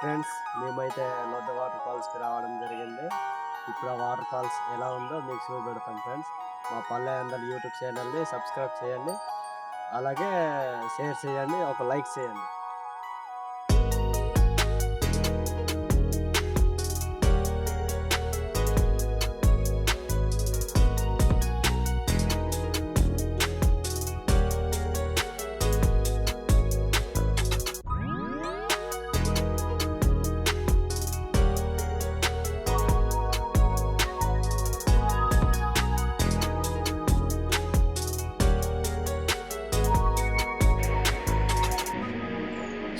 Friends, మేమైతే Lodda water ఫాల్స్కి రావడం జరిగింది. ఇప్పుడు ఆ వాటర్ ఫాల్స్ ఎలా ఉందో మీకు చూపెడతాం ఫ్రెండ్స్. మా పల్లె అందరి యూట్యూబ్ ఛానల్ని సబ్స్క్రైబ్ చేయండి, అలాగే షేర్ చేయండి, ఒక లైక్ చేయండి.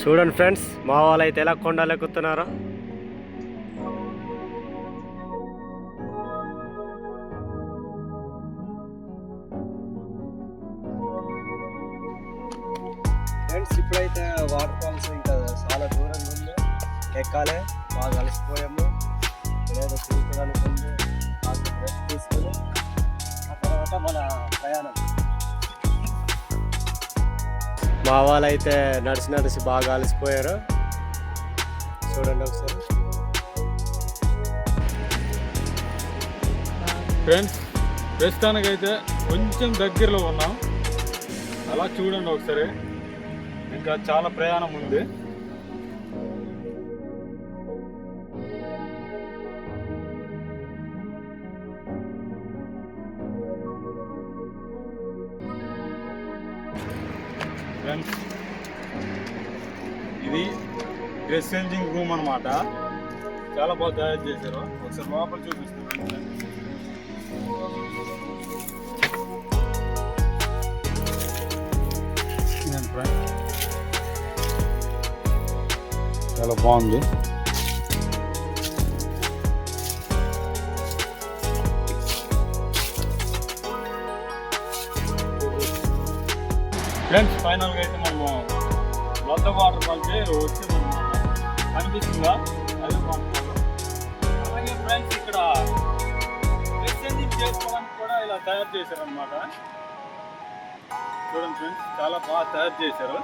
చూడండి ఫ్రెండ్స్, మా వాళ్ళు అయితే ఎలా కొండలు ఎక్కుతున్నారో. ఫ్రెండ్స్, ఇప్పుడైతే వాటర్ ఫాల్స్ ఇంకా చాలా దూరంగా ఉంది, ఎక్కాలి. బాగా అలసిపోయాము, ఏదో చూసుకోవడానికి ఉంది, రెస్ట్ తీసుకొని ఆ తర్వాత మన ప్రయాణం. మా వాళ్ళు అయితే నడిచి బాగా అలసిపోయారు. చూడండి ఒకసారి. ఫ్రెండ్స్, ప్రస్తుతానికైతే కొంచెం దగ్గరలో ఉన్నాం. అలా చూడండి ఒకసారి, ఇంకా చాలా ప్రయాణం ఉంది. ఫ్రెండ్స్, ఇది డ్రెస్ చేంజింగ్ రూమ్ అన్నమాట. చాలా బాగా తయారు చేశారు. ఒకసారి లోపల చూపిస్తున్నాను. చాలా బాగుంది. ఫ్రెండ్స్, ఫైనల్గా అయితే మనము లొద్ద వాటర్ ఫాల్స్ వచ్చామన్నమాట. కనిపిస్తుందా? అదే వాటర్ ఫాల్. అలాగే ఫ్రెండ్స్, ఇక్కడ డ్రెస్ చేంజింగ్ చేసుకోవడానికి కూడా ఇలా తయారు చేశారనమాట. చూడండి ఫ్రెండ్స్, చాలా బాగా తయారు చేశారు.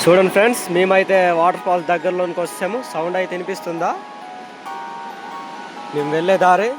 చూడండి ఫ్రెండ్స్, మేమైతే వాటర్ ఫాల్స్ దగ్గరలోనికి వచ్చాము. సౌండ్ అయితే వినిపిస్తుందా? మేము వెళ్ళే దారి.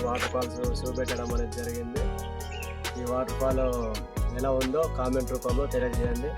వాటర్ ఫాల్స్ చూపెట్టడం అనేది జరిగింది. ఈ వాటర్ ఫాల్ ఎలా ఉందో కామెంట్ రూపంలో తెలియజేయండి.